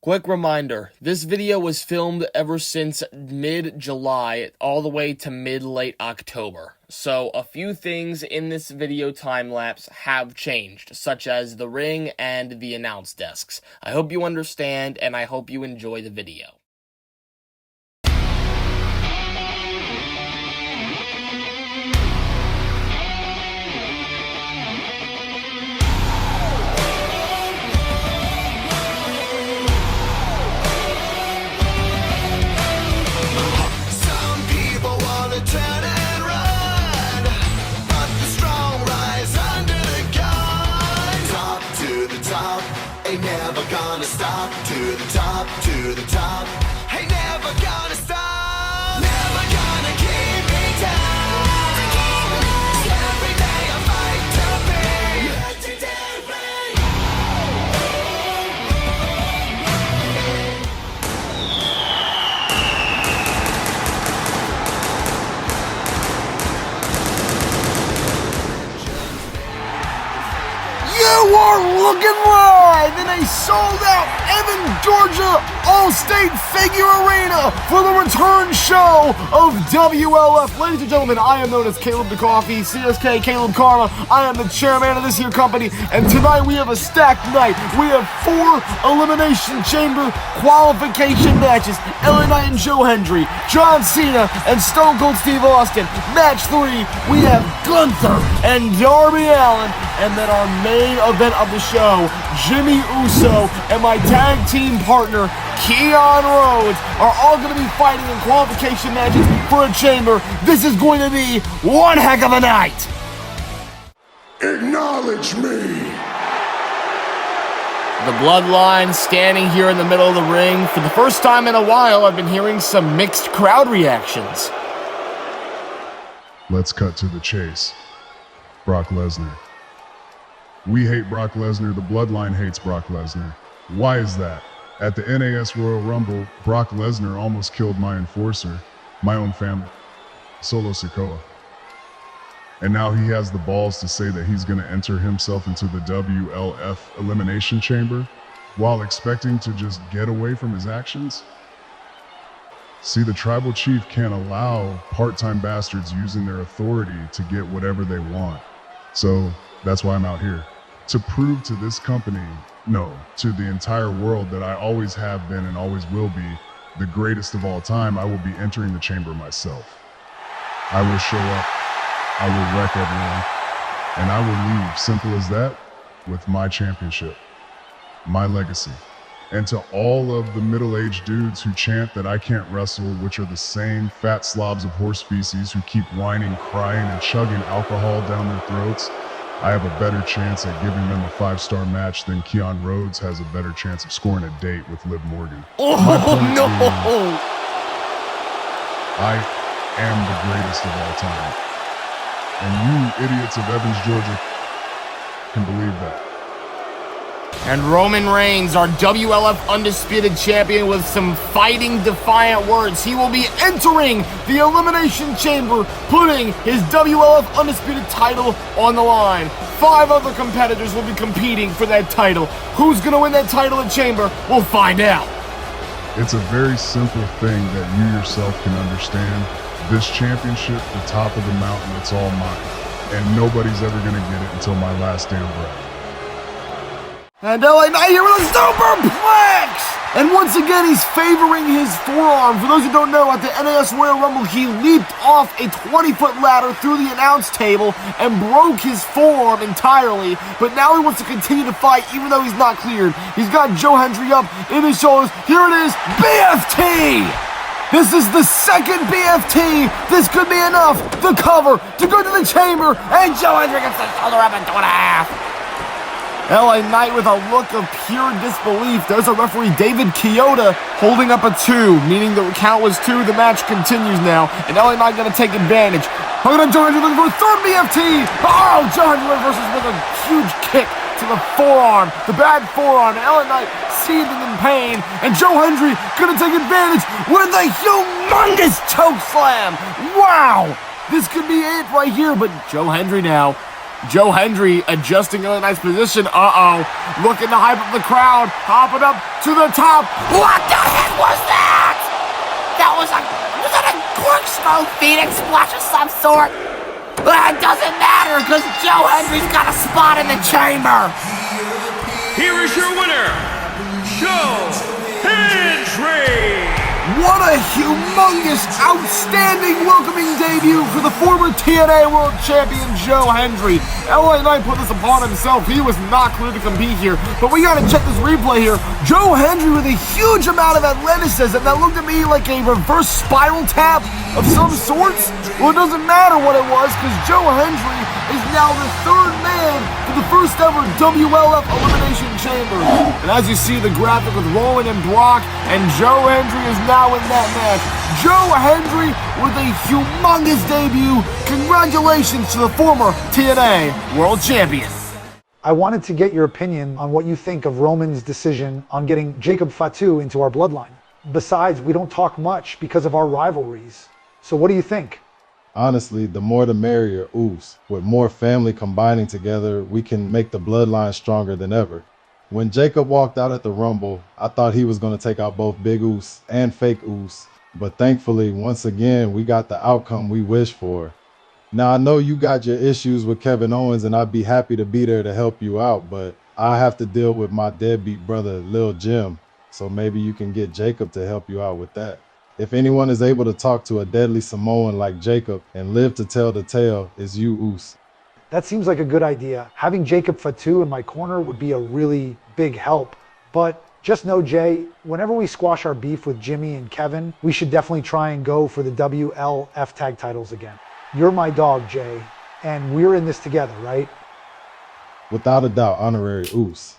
Quick reminder, this video was filmed ever since mid-July all the way to mid-late October. So a few things in this video time-lapse have changed, such as the ring and the announce desks. I hope you understand, and I hope you enjoy the video. Never gonna stop, to the top, to the top. Ain't never gonna stop, never gonna keep me down. Every day I fight to be legendary. You are looking live in a sold-out Evans, Georgia All-State Figure Arena for the return show of WLF. Ladies and gentlemen, I am known as Caleb the Coffee, CSK Caleb Karma. I am the chairman of this here company, and tonight we have a stacked night. We have 4 Elimination Chamber qualification matches. LA Knight and Joe Hendry, John Cena and Stone Cold Steve Austin. Match 3, we have Gunther and Darby Allin, and then our main event of the show, Jimmy Uso and my tag team partner, Keon Rhodes, are all going to be fighting in qualification matches for a chamber. This is going to be one heck of a night. Acknowledge me. The Bloodline standing here in the middle of the ring. For the first time in a while, I've been hearing some mixed crowd reactions. Let's cut to the chase. Brock Lesnar. We hate Brock Lesnar, the Bloodline hates Brock Lesnar. Why is that? At the N.A.S Royal Rumble, Brock Lesnar almost killed my enforcer, my own family, Solo Sikoa. And now he has the balls to say that he's going to enter himself into the WLF Elimination Chamber while expecting to just get away from his actions? See, the tribal chief can't allow part-time bastards using their authority to get whatever they want. So that's why I'm out here. To prove to this company, no, to the entire world that I always have been and always will be the greatest of all time, I will be entering the chamber myself. I will show up, I will wreck everyone, and I will leave, simple as that, with my championship, my legacy. And to all of the middle-aged dudes who chant that I can't wrestle, which are the same fat slobs of horse feces who keep whining, crying, and chugging alcohol down their throats, I have a better chance at giving them a 5-star match than Keon Rhodes has a better chance of scoring a date with Liv Morgan. Oh, no! I am the greatest of all time. And you idiots of Evans, Georgia, can believe that. And Roman Reigns, our WLF Undisputed Champion, with some fighting defiant words. He will be entering the Elimination Chamber, putting his WLF Undisputed title on the line. 5 other competitors will be competing for that title. Who's going to win that title in Chamber? We'll find out. It's a very simple thing that you yourself can understand. This championship, the top of the mountain, it's all mine. And nobody's ever going to get it until my last damn breath. And LA Knight here with a superplex! And once again, he's favoring his forearm. For those who don't know, at the N.A.S Royal Rumble, he leaped off a 20-foot ladder through the announce table and broke his forearm entirely. But now he wants to continue to fight, even though he's not cleared. He's got Joe Hendry up in his shoulders. Here it is, BFT! This is the second BFT. This could be enough to cover, to go to the chamber, and Joe Hendry gets the shoulder up and 2.5. LA Knight with a look of pure disbelief. There's a referee, David Chioda, holding up a 2, meaning the count was 2. The match continues now, and LA Knight going to take advantage. Look at Joe Hendry looking for a 3rd BFT. Oh, Joe Hendry reverses with a huge kick to the forearm, the bad forearm. LA Knight seething in pain, and Joe Hendry going to take advantage with a humongous choke slam. Wow, this could be it right here, but Joe Hendry now Joe Hendry adjusting in a nice position. Looking to hype up the crowd. Hopping up to the top. What the heck was that? Was that a corkscrew Phoenix splash of some sort? It doesn't matter, because Joe Hendry's got a spot in the chamber. Here is your winner, Joe Hendry. What a humongous, outstanding welcoming debut for the former TNA World Champion Joe Hendry. LA Knight put this upon himself. He was not clear to compete here, but we gotta check this replay here. Joe Hendry with a huge amount of athleticism that looked at me like a reverse spiral tap of some sorts. Well, it doesn't matter what it was, because Joe Hendry is now the third man for the first ever WLF Elimination Chamber. And as you see the graphic with Rowan and Brock, and Joe Hendry is now in that match. Joe Hendry with a humongous debut. Congratulations to the former TNA World Champion. I wanted to get your opinion on what you think of Roman's decision on getting Jacob Fatu into our bloodline. Besides, we don't talk much because of our rivalries. So what do you think? Honestly, the more the merrier, Oos. With more family combining together, we can make the bloodline stronger than ever. When Jacob walked out at the Rumble, I thought he was going to take out both Big Oos and Fake Oos. But thankfully, once again, we got the outcome we wished for. Now, I know you got your issues with Kevin Owens, and I'd be happy to be there to help you out, but I have to deal with my deadbeat brother, Lil Jim. So maybe you can get Jacob to help you out with that. If anyone is able to talk to a deadly Samoan like Jacob and live to tell the tale, it's you, Oos. That seems like a good idea. Having Jacob Fatu in my corner would be a really big help. But just know, Jay, whenever we squash our beef with Jimmy and Kevin, we should definitely try and go for the WLF tag titles again. You're my dog, Jay, and we're in this together, right? Without a doubt, honorary Oos.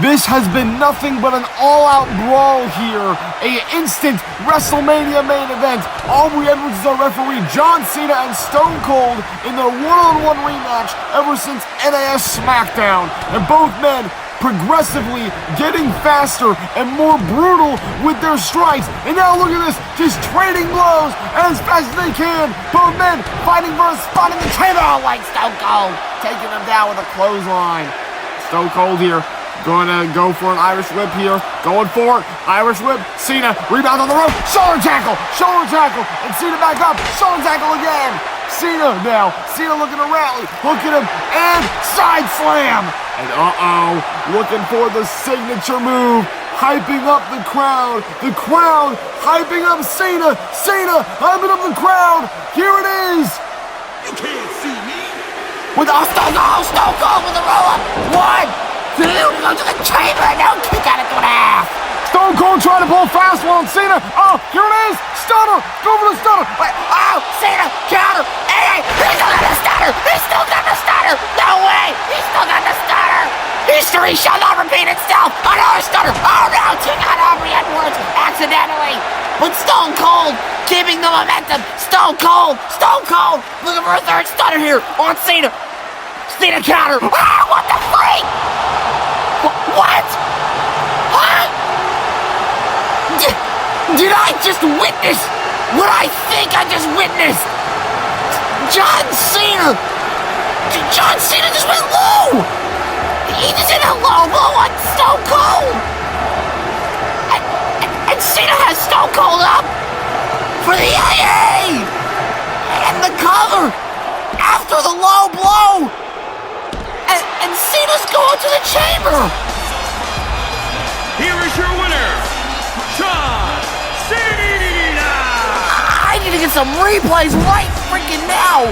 This has been nothing but an all-out brawl here. An instant WrestleMania main event. Aubrey Edwards is our referee. John Cena and Stone Cold in their one-on-one rematch ever since N.A.S SmackDown. And both men progressively getting faster and more brutal with their strikes. And now look at this, just trading blows as fast as they can. Both men fighting for a spot in the chamber. Like Stone Cold. Taking him down with a clothesline. Stone Cold here. Going to go for an Irish whip here. Going for it. Irish whip. Cena. Rebound on the rope. Shoulder tackle. Shoulder tackle. And Cena back up. Shoulder tackle again. Cena now. Cena looking to rally. Look at him. And side slam. And looking for the signature move. Hyping up the crowd. The crowd hyping up Cena. Cena hyping up the crowd. Here it is. You can't see me. With a Stone Cold with the roll-up. 1, 2, go to the chamber and now kick out into an half. Stone Cold trying to pull a fast one on Cena. Oh, here it is. Stunner. Go for the stunner. Wait, Cena, counter. Hey, he's still got the stunner. He's still got the stunner. No way. He's still got the stunner. History shall not repeat itself. Another stunner. Oh no, took out Aubrey Edwards accidentally. But Stone Cold keeping the momentum. Stone Cold. Looking for a third stunner here on Cena. Cena counter. What the freak? What? Huh? Did I just witness what I think I just witnessed? John Cena just went low. He just hit a low blow on Stone Cold. And Cena has Stone Cold up for the AA. And the cover after the low blow. And Cena's going to the chamber. Here is your winner, John Cena. I need to get some replays right freaking now.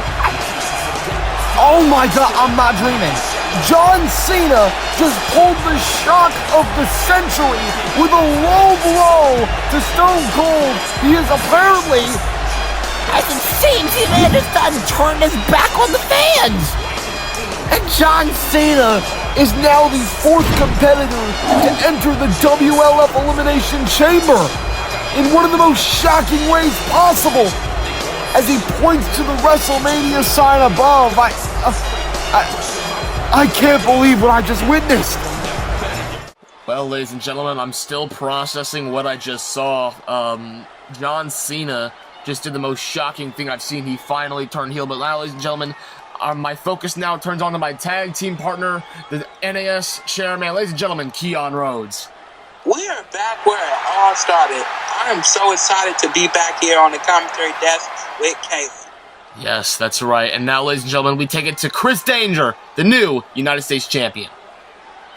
Oh my God, I'm not dreaming. John Cena just pulled the shock of the century with a low blow to Stone Cold. He is apparently, As it seems, he may have just done turned his back on the fans. and John Cena is now the fourth competitor to enter the WLF Elimination Chamber in one of the most shocking ways possible. As he points to the WrestleMania sign above, I can't believe what I just witnessed. Well, ladies and gentlemen, I'm still processing what I just saw. John Cena just did the most shocking thing I've seen. He finally turned heel. But now, ladies and gentlemen, my focus now turns on to my tag team partner, the N.A.S chairman. Ladies and gentlemen, Keon Rhodes. We are back where it all started. I am so excited to be back here on the commentary desk with Kaylee. Yes, that's right. And now, ladies and gentlemen, we take it to Chris Danger, the new United States champion.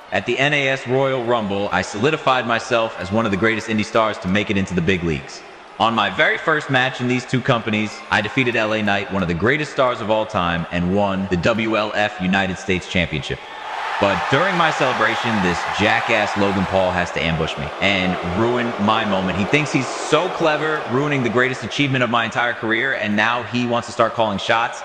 At the N.A.S Royal Rumble, I solidified myself as one of the greatest indie stars to make it into the big leagues. On my very first match in these two companies, I defeated LA Knight, one of the greatest stars of all time, and won the WLF United States Championship. But during my celebration, this jackass Logan Paul has to ambush me and ruin my moment. He thinks he's so clever, ruining the greatest achievement of my entire career, and now he wants to start calling shots.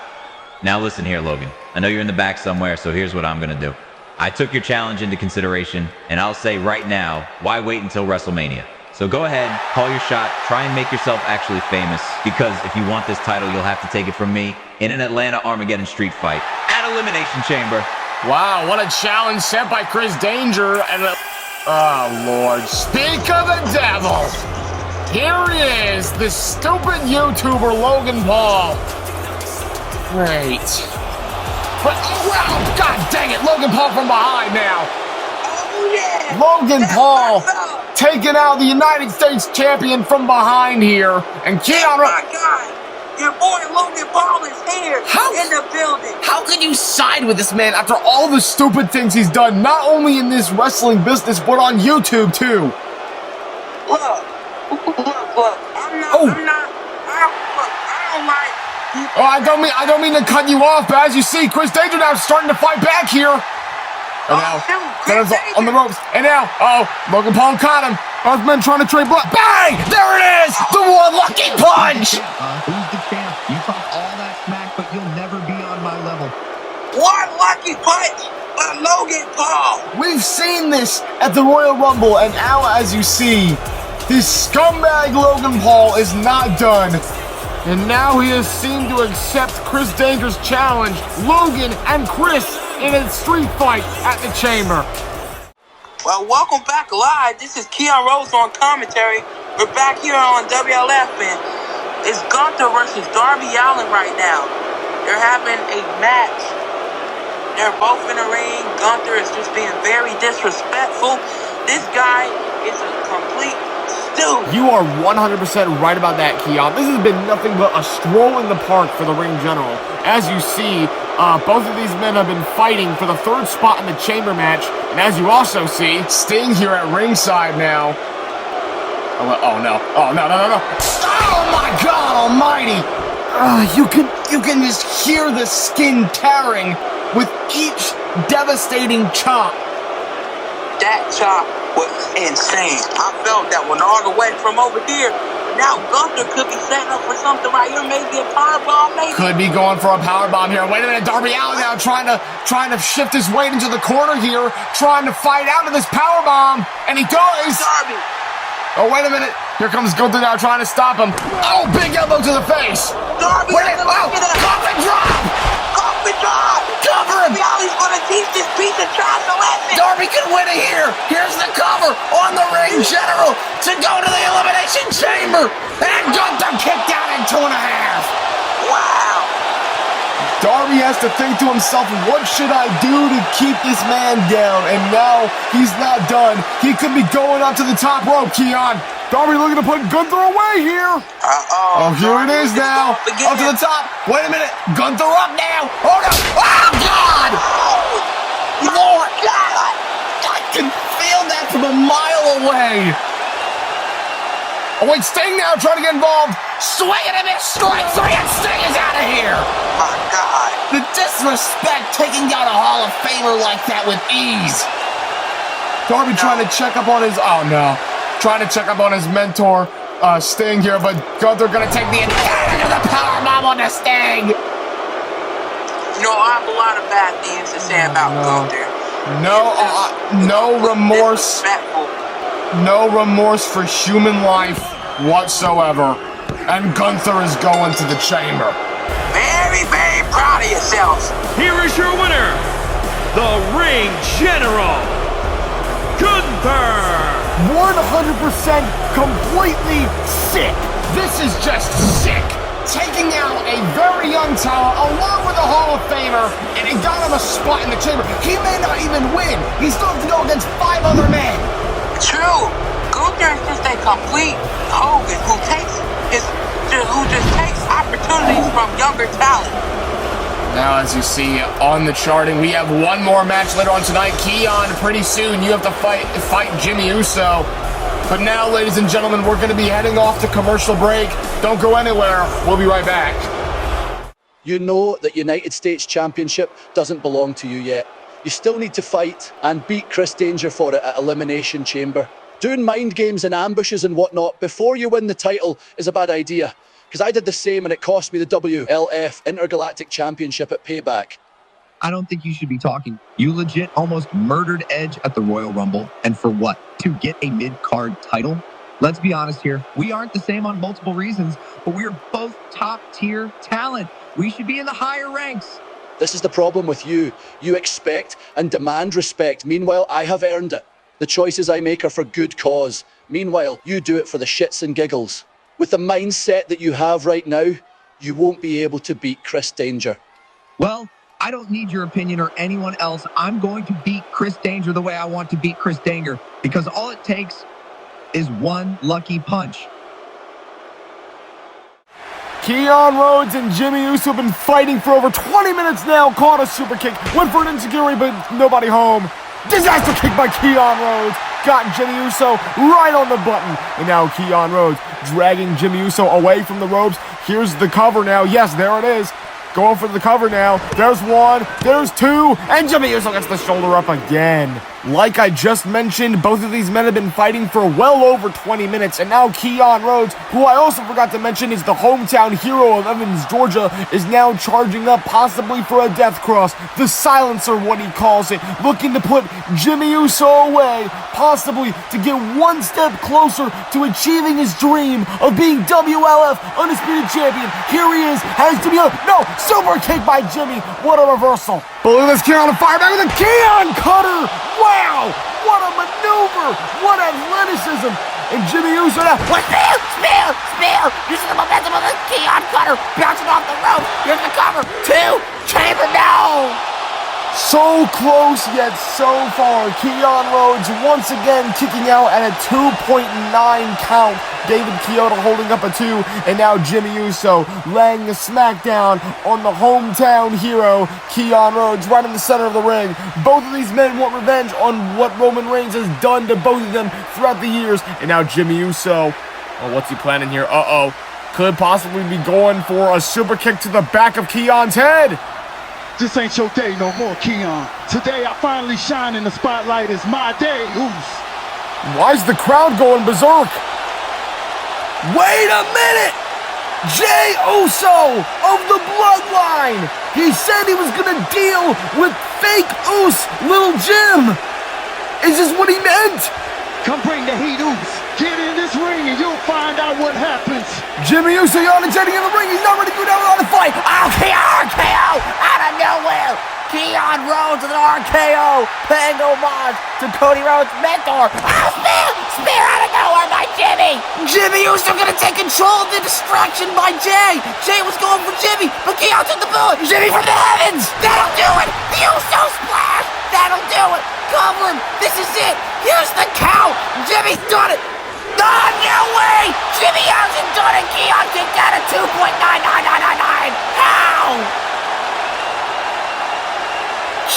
Now listen here, Logan. I know you're in the back somewhere, so here's what I'm gonna do. I took your challenge into consideration, and I'll say right now, why wait until WrestleMania? So go ahead, call your shot, try and make yourself actually famous, because if you want this title, you'll have to take it from me in an Atlanta Armageddon street fight at Elimination Chamber. Wow, what a challenge sent by Chris Danger. And oh, Lord. Speak of the devil. Here he is, the stupid YouTuber Logan Paul. Great. But, oh, wow, God dang it, Logan Paul from behind now. Oh, yeah. Logan Paul taking out the United States champion from behind here. And Keon Rhodes. Oh, my God. Your boy Logan Paul is here in the building. How can you side with this man after all the stupid things he's done, not only in this wrestling business, but on YouTube, too? Look. I don't like... Oh, I don't mean to cut you off, but as you see, Chris Danger now starting to fight back here. And now, on the ropes. And now, Logan Paul caught him. Both men trying to trade blood. Bang! There it is! The one lucky punch! Who's the champ? You talk all that smack, but you'll never be on my level. One lucky punch by Logan Paul. We've seen this at the Royal Rumble, and now, as you see, this scumbag Logan Paul is not done. And now he has seemed to accept Chris Danger's challenge. Logan and Chris in a street fight at the Chamber. Well, welcome back live. This is Keon Rhodes on commentary. We're back here on WLF, and it's Gunther versus Darby Allin right now. They're having a match. They're both in the ring. Gunther is just being very disrespectful. This guy is a complete stooge. You are 100% right about that, Keon. This has been nothing but a stroll in the park for the ring general. As you see, both of these men have been fighting for the third spot in the Chamber match. And as you also see, Sting here at ringside now. Oh no. Oh, no. Oh my God almighty. You can just hear the skin tearing with each devastating chop. That chop was insane. I felt that one all the way from over here. Now Gunther could be setting up for something right here, maybe a powerbomb, maybe. Could be going for a powerbomb here. Wait a minute, Darby Allin now trying to shift his weight into the corner here, trying to fight out of this powerbomb, and he does. Darby. Oh, wait a minute. Here comes Gunther now trying to stop him. Oh, big elbow to the face. Darby. Wait a minute. Oh, coffin drop. Coffin drop. Cover him. Darby Allin's going to teach this piece of trash a lesson. Darby can win it here. Here's the cover on the ring general to go to the Elimination Chamber. And Gunther kicked out in 2.5. Wow. Darby has to think to himself, what should I do to keep this man down? And now he's not done. He could be going up to the top rope, Keon. Darby looking to put Gunther away here. Oh, here it is now. Up to the top. Wait a minute. Gunther up now. Oh, no. Oh, God. Lord. God. I can feel that from a mile away. Oh, wait. Sting now trying to get involved. Swing and a miss. Strike three and Sting is out of here. My God. The disrespect taking down a Hall of Famer like that with ease. Darby trying to check up on his... Oh, no. Trying to check up on his mentor, Sting here, but Gunther gonna take the advantage of the powerbomb on the Sting. You know, I have a lot of bad things to say about Gunther. No remorse. No remorse for human life whatsoever. And Gunther is going to the Chamber. Very, very proud of yourself. Here is your winner, the Ring General, Gunther. 100% completely sick. This is just sick. Taking out a very young talent along with a Hall of Famer, and he got him a spot in the chamber. He may not even win. He still has to go against 5 other men. True. Gunther is just a complete Hogan who just takes opportunities from younger talent. Now, as you see on the charting, we have one more match later on tonight. Keon, pretty soon you have to fight Jimmy Uso. But now, ladies and gentlemen, we're going to be heading off to commercial break. Don't go anywhere. We'll be right back. You know that United States Championship doesn't belong to you yet. You still need to fight and beat Chris Danger for it at Elimination Chamber. Doing mind games and ambushes and whatnot before you win the title is a bad idea. Because I did the same and it cost me the WLF Intergalactic Championship at Payback. I don't think you should be talking. You legit almost murdered Edge at the Royal Rumble. And for what? To get a mid-card title? Let's be honest here. We aren't the same on multiple reasons, but we're both top-tier talent. We should be in the higher ranks. This is the problem with you. You expect and demand respect. Meanwhile, I have earned it. The choices I make are for good cause. Meanwhile, you do it for the shits and giggles. With the mindset that you have right now, you won't be able to beat Chris Danger. Well, I don't need your opinion or anyone else. I'm going to beat Chris Danger the way I want to beat Chris Danger, because all it takes is one lucky punch. Keon Rhodes and Jimmy Uso have been fighting for over 20 minutes now. Caught a super kick, went for an insecurity, but nobody home. Disaster kick by Keon Rhodes. Got Jimmy Uso right on the button. And now Keon Rhodes dragging Jimmy Uso away from the ropes. Here's the cover now. Yes, there it is. Going for the cover now. There's one, there's two, and Jimmy Uso gets the shoulder up again. Like I just mentioned, both of these men have been fighting for well over 20 minutes, and now Keon Rhodes, who I also forgot to mention is the hometown hero of Evans, Georgia, is now charging up possibly for a death cross. The silencer, what he calls it, looking to put Jimmy Uso away, possibly to get one step closer to achieving his dream of being WLF Undisputed Champion. Here he is, has Jimmy Uso. No, super kick by Jimmy. What a reversal. But look at this Keon on fire back with a Keon cutter. Wow, what a maneuver. What athleticism. And Jimmy Uso now. What? Spear! Using the momentum of the Keon cutter. Bouncing off the rope. Here's the cover. 2. Chamber, no! So close yet so far. Keon Rhodes once again kicking out at a 2.9 count. David Chioda holding up a 2, and now Jimmy Uso laying a smackdown on the hometown hero, Keon Rhodes, right in the center of the ring. Both of these men want revenge on what Roman Reigns has done to both of them throughout the years, and now Jimmy Uso. Oh, what's he planning here? Could possibly be going for a super kick to the back of Keon's head. This ain't your day no more, Keon. Today I finally shine in the spotlight. It's my day. Oof. Why's the crowd going berserk? Wait a minute! Jey Uso of the Bloodline! He said he was gonna deal with fake Uso, Little Jim! Is this what he meant? Come bring the heat, Uso. Get in this ring and you'll find out what happens. Jimmy Uso yawning in the ring. He's not ready to go down on the fight. RKO out of nowhere. Keon Rhodes with an RKO. Paying homage to Cody Rhodes' mentor. Spear out of nowhere by Jimmy. Jimmy Uso gonna take control of the distraction by Jey. Jey was going for Jimmy, but Keon took the bullet. Jimmy from the heavens. That'll do it. The Uso splash. That'll do it. Cover him. This is it. Here's the count. Jimmy's done it. No way! Jimmy hasn't done it! Keon kicked out at 2.99999! How?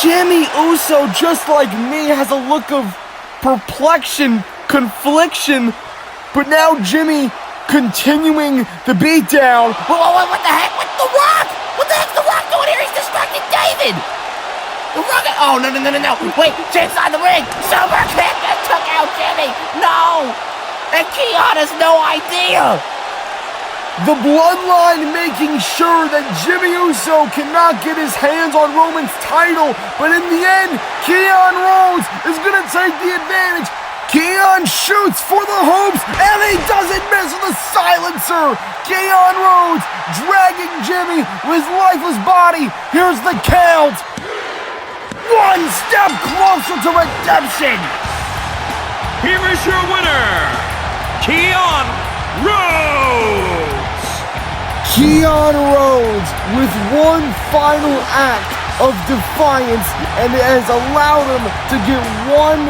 Jimmy Uso, just like me, has a look of perplexion, confliction, but now Jimmy continuing the beatdown. Whoa, what the heck? What the Rock? What the heck's the Rock doing here? He's distracting David! The Rock... Oh, no. Wait, Jim's on the ring! Super kick that took out Jimmy! No! And Keon has no idea! The Bloodline making sure that Jimmy Uso cannot get his hands on Roman's title, but in the end, Keon Rhodes is going to take the advantage. Keon shoots for the hopes, and he doesn't miss with a silencer. Keon Rhodes dragging Jimmy with his lifeless body. Here's the count. One step closer to redemption. here is your winner, Keon Rhodes! Keon Rhodes with one final act of defiance, and it has allowed him to get one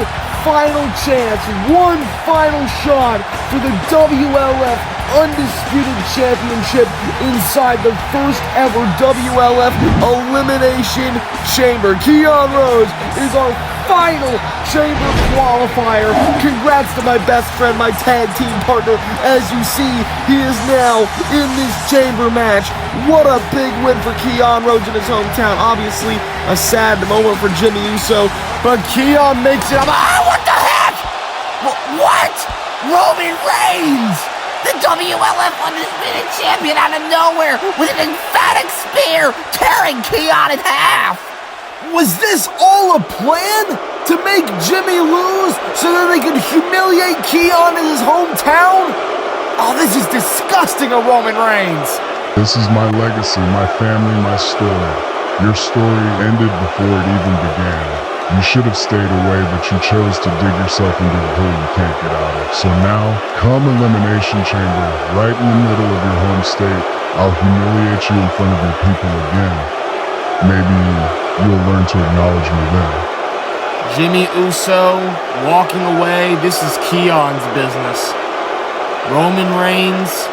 final chance, one final shot for the WLF Undisputed Championship inside the first ever WLF Elimination Chamber. Keon Rhodes is our final chamber qualifier. Congrats to my best friend, my tag team partner. As you see, he is now in this chamber match. What a big win for Keon Rhodes in his hometown. Obviously, a sad moment for Jimmy Uso, but Keon makes it up. Ah, what the heck? What? Roman Reigns, the WLF Undisputed Champion, out of nowhere with an emphatic spear, tearing Keon in half. Was this all a plan to make Jimmy lose so that they could humiliate Keon in his hometown? Oh, this is disgusting of Roman Reigns. This is my legacy, my family, my story. Your story ended before it even began. You should have stayed away, but you chose to dig yourself into a hole you can't get out of. So now, come Elimination Chamber, right in the middle of your home state, I'll humiliate you in front of your people again. Maybe you'll learn to acknowledge me then. Jimmy Uso walking away. This is Keon's business. Roman Reigns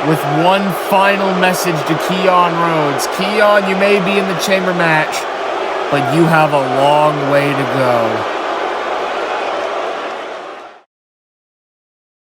with one final message to Keon Rhodes. Keon, you may be in the chamber match, but you have a long way to go.